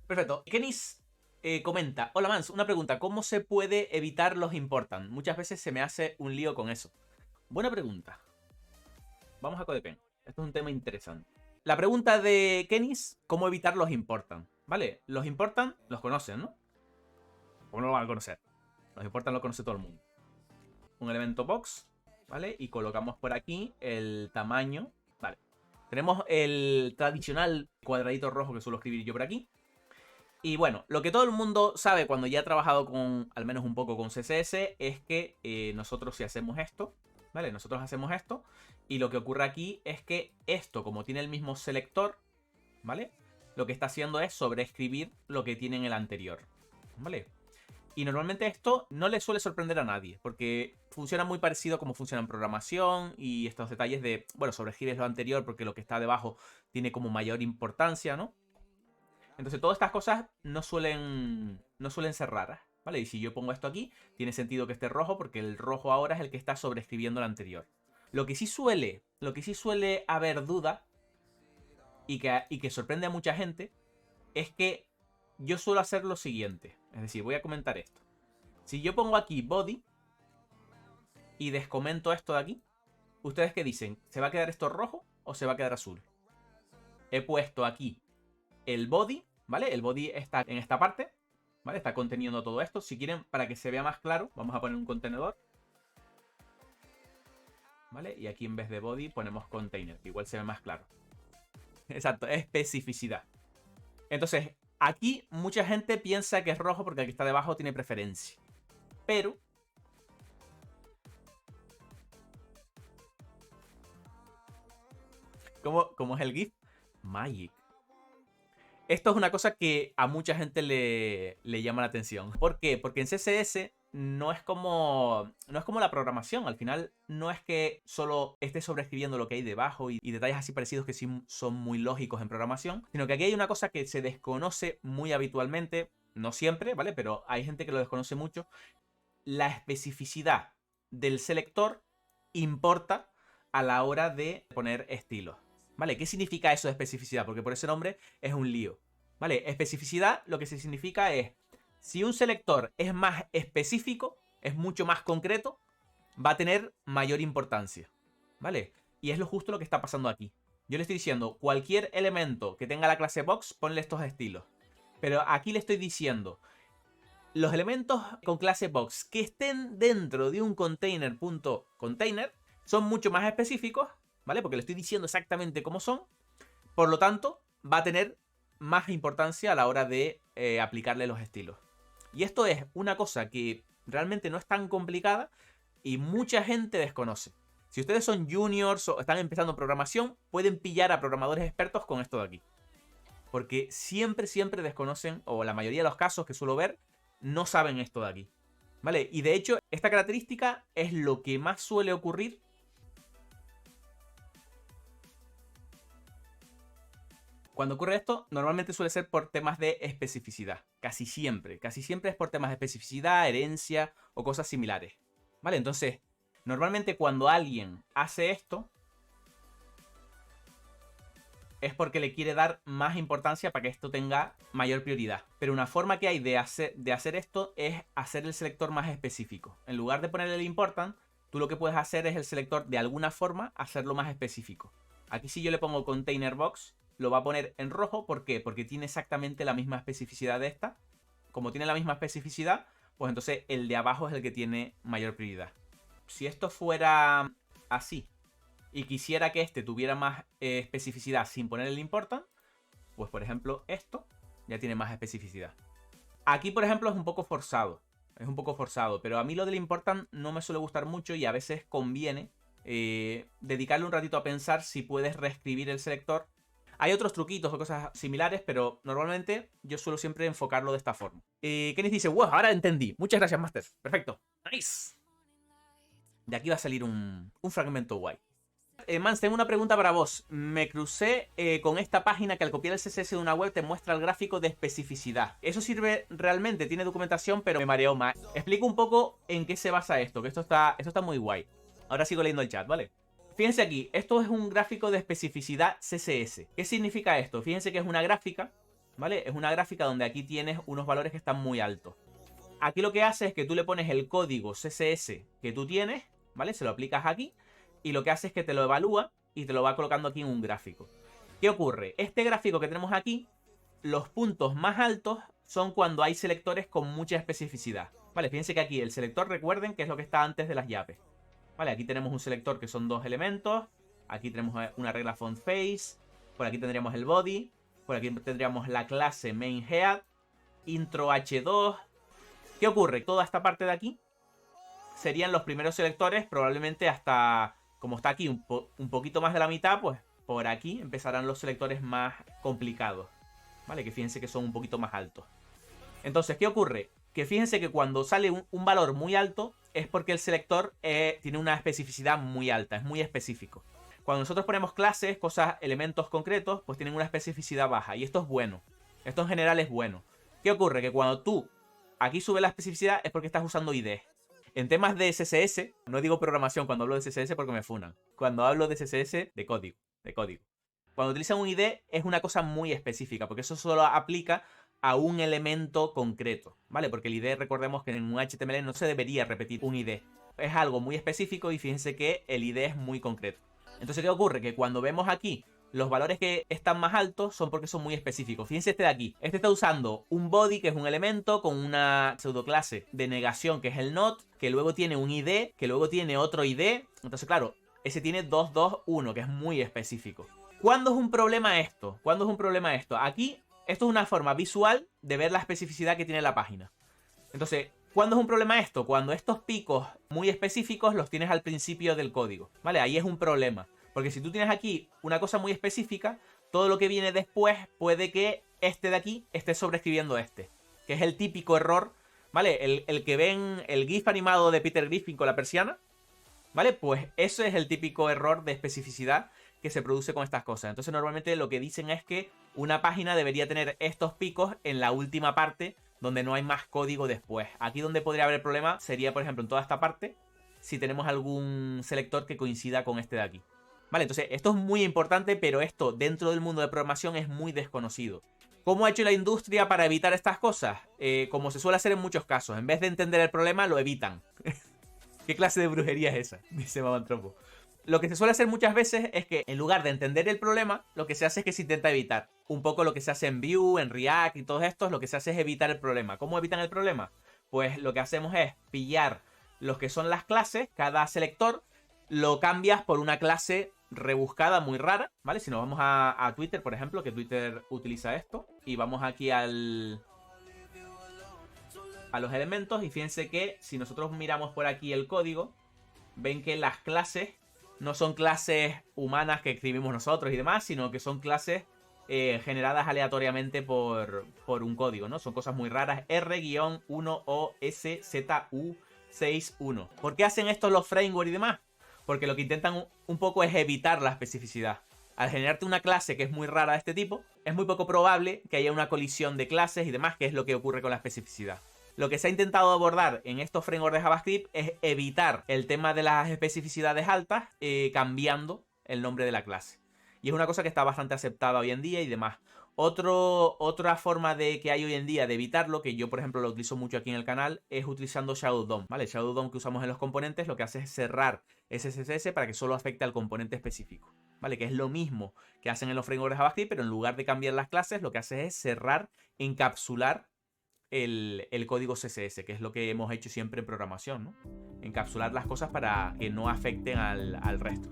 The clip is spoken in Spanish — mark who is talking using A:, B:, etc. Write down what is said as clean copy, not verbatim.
A: Perfecto. Kenis comenta, hola Mans, una pregunta, ¿cómo se puede evitar los important? Muchas veces se me hace un lío con eso. Buena pregunta. Vamos a CodePen. Esto es un tema interesante. La pregunta de Kenis, ¿cómo evitar los important? ¿Vale? Los important los conocen, ¿no? ¿Cómo no lo van a conocer? Los important lo conoce todo el mundo. Un elemento box, ¿vale? Y colocamos por aquí el tamaño, ¿vale? Tenemos el tradicional cuadradito rojo que suelo escribir yo por aquí. Y bueno, lo que todo el mundo sabe cuando ya ha trabajado con, al menos un poco con CSS, es que nosotros si hacemos esto, ¿vale? Nosotros hacemos esto y lo que ocurre aquí es que esto, como tiene el mismo selector, ¿vale? Lo que está haciendo es sobreescribir lo que tiene en el anterior, ¿vale? Y normalmente esto no le suele sorprender a nadie, porque funciona muy parecido a como funciona en programación y estos detalles de, bueno, sobreescribes lo anterior porque lo que está debajo tiene como mayor importancia, ¿no? Entonces todas estas cosas no suelen ser raras, ¿vale? Y si yo pongo esto aquí, tiene sentido que esté rojo porque el rojo ahora es el que está sobreescribiendo el anterior. Lo que sí suele haber duda y que sorprende a mucha gente es que yo suelo hacer lo siguiente. Es decir, voy a comentar esto. Si yo pongo aquí body y descomento esto de aquí, ¿ustedes qué dicen? ¿Se va a quedar esto rojo o se va a quedar azul? He puesto aquí el body, ¿vale? El body está en esta parte, ¿vale? Está conteniendo todo esto. Si quieren, para que se vea más claro, vamos a poner un contenedor, ¿vale? Y aquí en vez de body ponemos container, que igual se ve más claro. Exacto, especificidad. Entonces, aquí mucha gente piensa que es rojo porque aquí está debajo tiene preferencia. Pero ¿cómo es el GIF? Magic. Esto es una cosa que a mucha gente le llama la atención. ¿Por qué? Porque en CSS no es como la programación. Al final no es que solo esté sobreescribiendo lo que hay debajo y detalles así parecidos que sí son muy lógicos en programación, sino que aquí hay una cosa que se desconoce muy habitualmente, no siempre, ¿vale? Pero hay gente que lo desconoce mucho. La especificidad del selector importa a la hora de poner estilos. ¿Vale? ¿Qué significa eso de especificidad? Porque por ese nombre es un lío. ¿Vale? Especificidad lo que se significa es, si un selector es más específico, es mucho más concreto, va a tener mayor importancia. ¿Vale? Y es justo lo que está pasando aquí. Yo le estoy diciendo, cualquier elemento que tenga la clase box, ponle estos estilos. Pero aquí le estoy diciendo, los elementos con clase box que estén dentro de un container.container son mucho más específicos, ¿vale? Porque le estoy diciendo exactamente cómo son. Por lo tanto, va a tener más importancia a la hora de aplicarle los estilos. Y esto es una cosa que realmente no es tan complicada y mucha gente desconoce. Si ustedes son juniors o están empezando programación, pueden pillar a programadores expertos con esto de aquí. Porque siempre desconocen, o la mayoría de los casos que suelo ver, no saben esto de aquí. ¿Vale? Y de hecho, esta característica es lo que más suele ocurrir cuando ocurre esto. Normalmente suele ser por temas de especificidad. Casi siempre es por temas de especificidad, herencia o cosas similares. ¿Vale? Entonces, normalmente cuando alguien hace esto, es porque le quiere dar más importancia para que esto tenga mayor prioridad. Pero una forma que hay de hacer esto es hacer el selector más específico. En lugar de ponerle el important, tú lo que puedes hacer es el selector de alguna forma hacerlo más específico. Aquí si yo le pongo container box, lo va a poner en rojo. ¿Por qué? Porque tiene exactamente la misma especificidad de esta. Como tiene la misma especificidad, pues entonces el de abajo es el que tiene mayor prioridad. Si esto fuera así, y quisiera que este tuviera más especificidad sin poner el important, pues por ejemplo esto ya tiene más especificidad. Aquí por ejemplo es un poco forzado, pero a mí lo del important no me suele gustar mucho y a veces conviene dedicarle un ratito a pensar si puedes reescribir el selector. Hay otros truquitos o cosas similares, pero normalmente yo suelo siempre enfocarlo de esta forma. Kenneth dice, wow, ahora entendí. Muchas gracias, Master. Perfecto. Nice. De aquí va a salir un fragmento guay. Mans, tengo una pregunta para vos. Me crucé con esta página que al copiar el CSS de una web te muestra el gráfico de especificidad. ¿Eso sirve realmente? Tiene documentación, pero me mareó más. Explico un poco en qué se basa esto, que esto está muy guay. Ahora sigo leyendo el chat, ¿vale? Fíjense aquí, esto es un gráfico de especificidad CSS. ¿Qué significa esto? Fíjense que es una gráfica ¿vale? Es una gráfica donde aquí tienes unos valores que están muy altos. Aquí lo que hace es que tú le pones el código CSS que tú tienes, ¿vale? Se lo aplicas aquí y lo que hace es que te lo evalúa y te lo va colocando aquí en un gráfico. ¿Qué ocurre? Este gráfico que tenemos aquí, los puntos más altos son cuando hay selectores con mucha especificidad. Vale, fíjense que aquí el selector, recuerden que es lo que está antes de las llaves. Vale, aquí tenemos un selector que son 2 elementos. Aquí tenemos una regla font face. Por aquí tendríamos el body. Por aquí tendríamos la clase main head. Intro h2. ¿Qué ocurre? Toda esta parte de aquí serían los primeros selectores, probablemente hasta, como está aquí un poquito más de la mitad, pues por aquí empezarán los selectores más complicados, ¿vale? Que fíjense que son un poquito más altos. Entonces, ¿qué ocurre? Que fíjense que cuando sale un valor muy alto es porque el selector tiene una especificidad muy alta, es muy específico. Cuando nosotros ponemos clases, cosas, elementos concretos, pues tienen una especificidad baja y esto es bueno. Esto en general es bueno. ¿Qué ocurre? Que cuando tú aquí subes la especificidad es porque estás usando IDs. En temas de CSS, no digo programación cuando hablo de CSS porque me funan. Cuando hablo de CSS, de código. Cuando utilizan un ID es una cosa muy específica, porque eso solo aplica a un elemento concreto, ¿vale? Porque el ID, recordemos que en un HTML no se debería repetir un ID. Es algo muy específico y fíjense que el ID es muy concreto. Entonces, ¿qué ocurre? Que cuando vemos aquí los valores que están más altos son porque son muy específicos. Fíjense este de aquí. Este está usando un body, que es un elemento, con una pseudoclase de negación, que es el not, que luego tiene un ID, que luego tiene otro ID. Entonces, claro, ese tiene 221, que es muy específico. ¿Cuándo es un problema esto? ¿Cuándo es un problema esto? Aquí, esto es una forma visual de ver la especificidad que tiene la página. Entonces, ¿cuándo es un problema esto? Cuando estos picos muy específicos los tienes al principio del código, ¿vale? Ahí es un problema. Porque si tú tienes aquí una cosa muy específica, todo lo que viene después puede que este de aquí esté sobreescribiendo este. Que es el típico error, ¿vale? El que ven el GIF animado de Peter Griffin con la persiana, ¿vale? Pues eso es el típico error de especificidad que se produce con estas cosas. Entonces normalmente lo que dicen es que una página debería tener estos picos en la última parte donde no hay más código después. Aquí donde podría haber problema sería, por ejemplo, en toda esta parte, si tenemos algún selector que coincida con este de aquí. Vale, entonces esto es muy importante, pero esto dentro del mundo de programación es muy desconocido. ¿Cómo ha hecho la industria para evitar estas cosas? Como se suele hacer en muchos casos, en vez de entender el problema, lo evitan. ¿Qué clase de brujería es esa? Dice Mamantropo. Lo que se suele hacer muchas veces es que en lugar de entender el problema, lo que se hace es que se intenta evitar. Un poco lo que se hace en Vue, en React y todo esto, lo que se hace es evitar el problema. ¿Cómo evitan el problema? Pues lo que hacemos es pillar los que son las clases, cada selector, lo cambias por una clase rebuscada muy rara, ¿vale? Si nos vamos a Twitter, por ejemplo, que Twitter utiliza esto, y vamos aquí a los elementos, y fíjense que si nosotros miramos por aquí el código, ven que las clases no son clases humanas que escribimos nosotros y demás, sino que son clases generadas aleatoriamente por un código, ¿no? Son cosas muy raras. R-1OSZU61. ¿Por qué hacen esto los frameworks y demás? Porque lo que intentan un poco es evitar la especificidad. Al generarte una clase que es muy rara de este tipo, es muy poco probable que haya una colisión de clases y demás, que es lo que ocurre con la especificidad. Lo que se ha intentado abordar en estos frameworks de JavaScript es evitar el tema de las especificidades altas cambiando el nombre de la clase. Y es una cosa que está bastante aceptada hoy en día y demás. Otra forma de que hay hoy en día de evitarlo, que yo por ejemplo lo utilizo mucho aquí en el canal, es utilizando Shadow DOM, ¿vale? Shadow DOM que usamos en los componentes lo que hace es cerrar ese CSS para que solo afecte al componente específico, ¿vale? Que es lo mismo que hacen en los frameworks de JavaScript, pero en lugar de cambiar las clases, lo que hace es cerrar, encapsular el código CSS, que es lo que hemos hecho siempre en programación, ¿no? Encapsular las cosas para que no afecten al resto.